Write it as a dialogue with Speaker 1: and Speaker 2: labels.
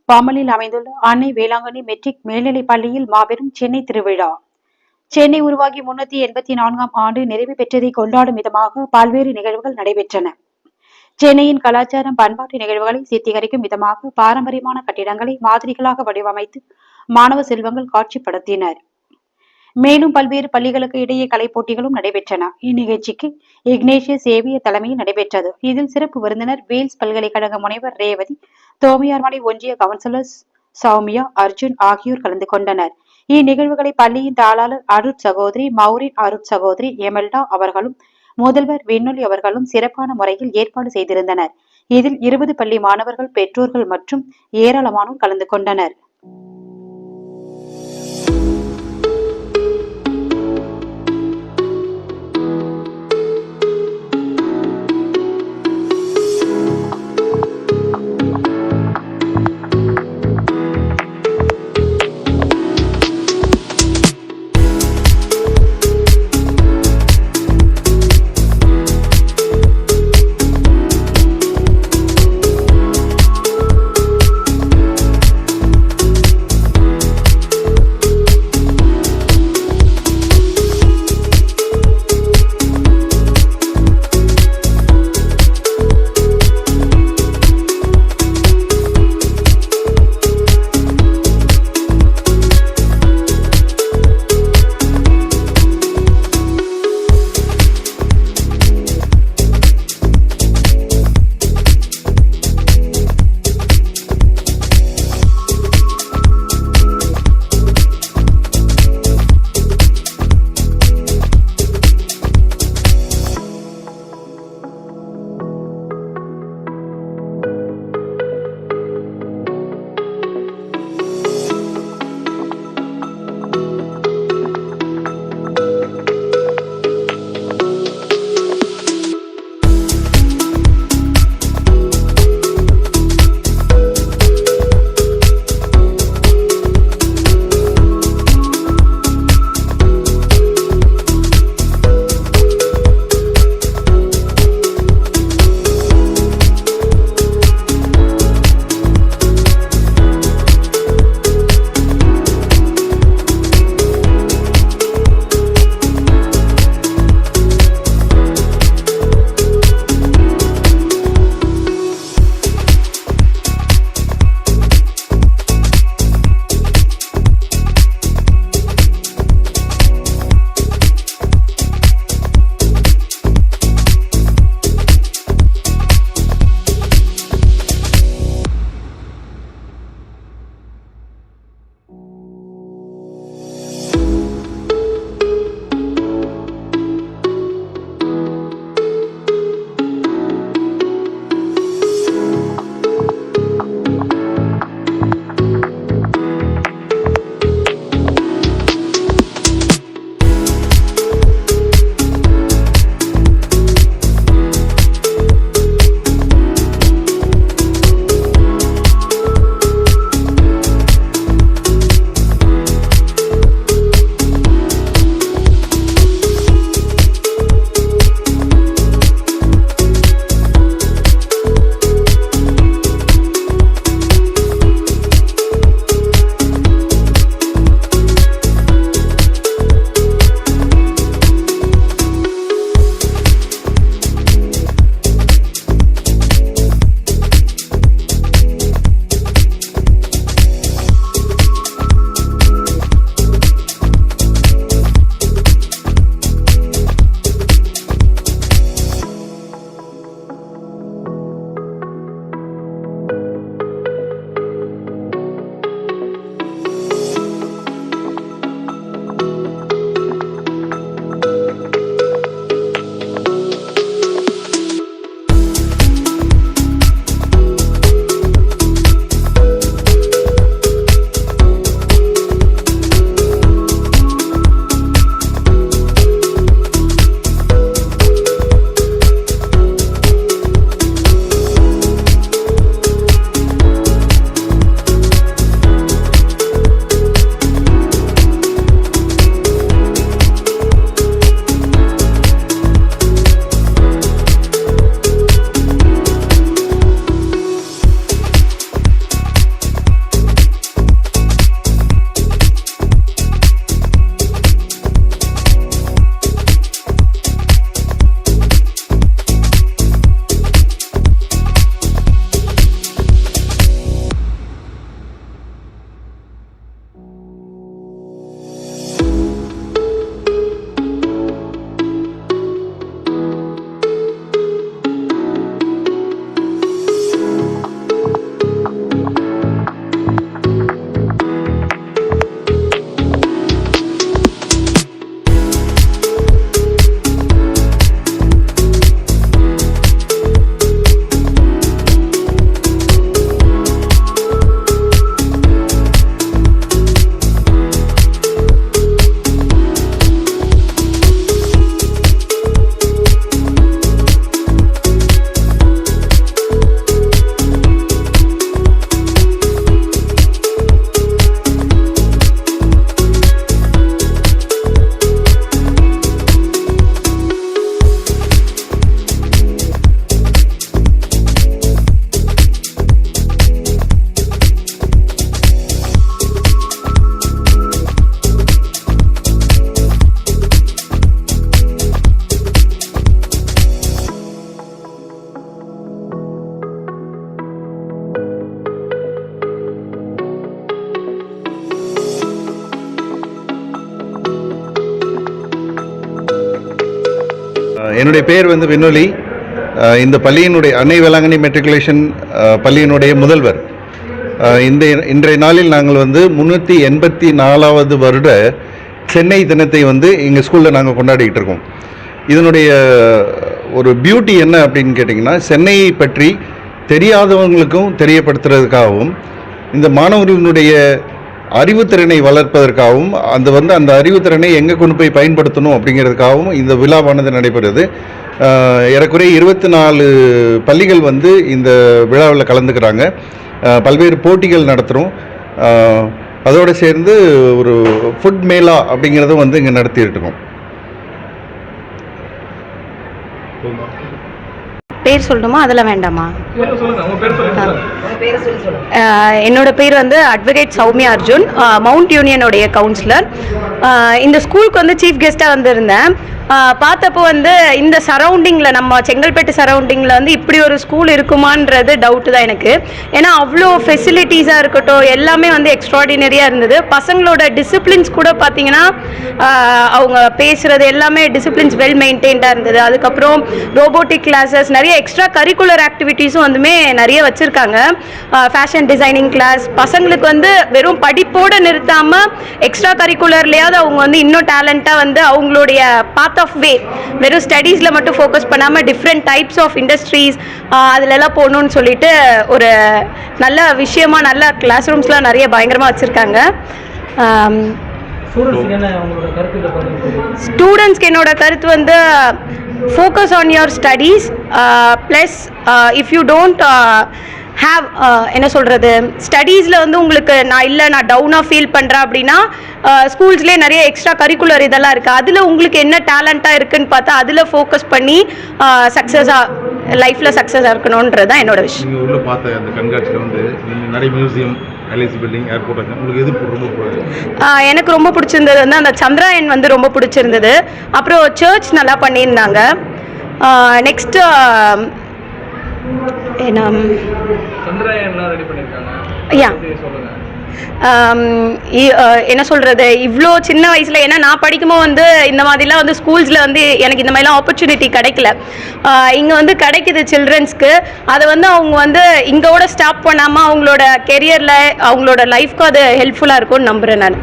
Speaker 1: பாமலில் அமைந்துள்ள அன்னை வேளாங்கண்ணி மெட்ரிக் மேல்நிலைப் பள்ளியில் மாபெரும் சென்னை திருவிழா. சென்னை உருவாகி 384ஆம் ஆண்டு நிறைவு பெற்றதை கொண்டாடும் விதமாக பல்வேறு நிகழ்வுகள் நடைபெற்றன. சென்னையின் கலாச்சாரம், பண்பாட்டு நிகழ்வுகளை சித்தரிக்கும் விதமாக பாரம்பரியமான கட்டிடங்களை மாதிரிகளாக வடிவமைத்து மாணவ செல்வங்கள் காட்சிப்படுத்தினர். மேலும் பல்வேறு பள்ளிகளுக்கு இடையே கலை போட்டிகளும் நடைபெற்றன. இந்நிகழ்ச்சிக்கு இக்னேஷியஸ் சேவியர் தலைமையில் நடைபெற்றது. இதில் சிறப்பு விருந்தினர் வேல்ஸ் பல்கலைக்கழக முனைவர் ரேவதி, தோமையார்மலை ஒன்றிய கவுன்சிலர் சௌமியா, அர்ஜுன் ஆகியோர் கலந்து கொண்டனர். இந்நிகழ்வுகளை பள்ளியின் தாளாளர் அருட் சகோதரி மௌரின் அருட் சகோதரி எமெல்டா அவர்களும் முதல்வர் விண்ணொலி அவர்களும் சிறப்பான முறையில் ஏற்பாடு செய்திருந்தனர். இதில் 20 பள்ளி மாணவர்கள், பெற்றோர்கள் மற்றும் ஏராளமானோர் கலந்து கொண்டனர்.
Speaker 2: என்னுடைய பேர் வந்து வினோலி. இந்த பள்ளியினுடைய அன்னை வேளாங்கண்ணி மெட்ரிகுலேஷன் பள்ளியினுடைய முதல்வர். இன்றைய நாளில் நாங்கள் வந்து 384வது வருட சென்னை தினத்தை வந்து எங்கள் ஸ்கூலில் நாங்கள் கொண்டாடிக்கிட்டு இருக்கோம். இதனுடைய ஒரு பியூட்டி என்ன அப்படின்னு கேட்டிங்கன்னா, சென்னையை பற்றி தெரியாதவங்களுக்கும் தெரியப்படுத்துறதுக்காகவும், இந்த மாணவர்களுடைய அறிவுத்திறனை வளர்ப்பதற்காகவும், அந்த அறிவுத்திறனை எங்கே கொண்டு போய் பயன்படுத்தணும் அப்படிங்கிறதுக்காகவும் இந்த விழாவானது நடைபெறுது. ஏறக்குறைய 24 பள்ளிகள் வந்து இந்த விழாவில் கலந்துக்கிறாங்க. பல்வேறு போட்டிகள் நடத்துகிறோம். அதோடு சேர்ந்து ஒரு ஃபுட் மேளா அப்படிங்கிறதும் வந்து இங்கே நடத்திட்டு இருக்கோம்.
Speaker 3: பேர் சொல்லணுமா அதில் வேண்டாமா? என்னோட பேர் வந்து அட்வொகேட் சௌமியா அர்ஜுன், மவுண்ட் யூனியனுடைய கவுன்சிலர். இந்த ஸ்கூலுக்கு வந்து சீஃப் கெஸ்ட்டாக வந்திருந்தேன். பார்த்தப்போ வந்து இந்த சரௌண்டிங்கில், நம்ம செங்கல்பட்டு சரௌண்டிங்கில் வந்து இப்படி ஒரு ஸ்கூல் இருக்குமான்றது டவுட்டு தான் எனக்கு. ஏன்னா அவ்வளோ ஃபெசிலிட்டிஸாக இருக்கட்டும், எல்லாமே வந்து எக்ஸ்ட்ராடினரியாக இருந்தது. பசங்களோட டிசிப்ளின்ஸ் கூட பார்த்தீங்கன்னா அவங்க பேசுகிறது எல்லாமே டிசிப்ளின்ஸ் வெல் மெயின்டைன்டாக இருந்தது. அதுக்கப்புறம் ரோபோட்டிக் கிளாஸஸ், நிறைய எக்ஸ்ட்ரா கரிக்குலர் ஆக்டிவிட்டீஸும் வந்துமே நிறைய வச்சுருக்காங்க. ஃபேஷன் டிசைனிங் கிளாஸ், பசங்களுக்கு வந்து வெறும் படிப்போடு நிறுத்தாமல் எக்ஸ்ட்ரா கரிக்குலர்லையாவது அவங்க வந்து இன்னும் டேலண்ட்டாக வந்து அவங்களுடைய பாத் ஆஃப் வே, வெறும் ஸ்டடீஸில் மட்டும் ஃபோக்கஸ் பண்ணாமல் டிஃப்ரெண்ட் டைப்ஸ் ஆஃப் இண்டஸ்ட்ரீஸ் அதிலெல்லாம் போகணுன்னு சொல்லிட்டு ஒரு நல்ல விஷயமா, நல்ல கிளாஸ் ரூம்ஸ்லாம் நிறைய பயங்கரமாக வச்சுருக்காங்க. ஸ்டூடெண்ட்ஸ்க்கு என்னோட கருத்து வந்து focus on your studies, plus if you don't have என்ன சொல்கிறது, ஸ்டடீஸில் வந்து உங்களுக்கு நான் டவுனாக ஃபீல் பண்ணுறேன் அப்படின்னா ஸ்கூல்ஸ்லேயே நிறைய எக்ஸ்ட்ரா கரிக்குலர் இதெல்லாம் இருக்குது. அதில் உங்களுக்கு என்ன டேலண்ட்டாக இருக்குதுன்னு பார்த்தா அதில் ஃபோக்கஸ் பண்ணி சக்ஸஸாக லைஃப்பில் சக்ஸஸாக இருக்கணுன்றது தான் என்னோட விஷயம்.
Speaker 4: நீங்கள் உள்ள பார்த்த அந்த கண்காட்சியில் வந்து நிறைய மியூசியம், எல்ஐசி பில்டிங், ஏர்போர்ட், உங்களுக்கு எது ரொம்ப பிடிச்சது?
Speaker 3: எனக்கு ரொம்ப பிடிச்சிருந்தது வந்து அந்த சந்திராயன் வந்து ரொம்ப பிடிச்சிருந்தது. அப்புறம் சர்ச் நல்லா பண்ணியிருந்தாங்க. நெக்ஸ்ட்டு என்ன சொல்கிறது, இவ்வளோ சின்ன வயசில், ஏன்னா நான் படிக்கும்போது வந்து இந்த மாதிரிலாம் வந்து ஸ்கூல்ஸில் வந்து எனக்கு இந்த மாதிரிலாம் ஆப்பர்ச்சுனிட்டி கிடைக்கல. இங்கே வந்து கிடைக்கிது சில்ட்ரன்ஸ்க்கு. அதை வந்து அவங்க வந்து இங்கோட ஸ்டாப் பண்ணாமல் அவங்களோட கெரியரில், அவங்களோட லைஃப்க்கு அது ஹெல்ப்ஃபுல்லாக இருக்கும்னு நம்புகிறேன் நான்.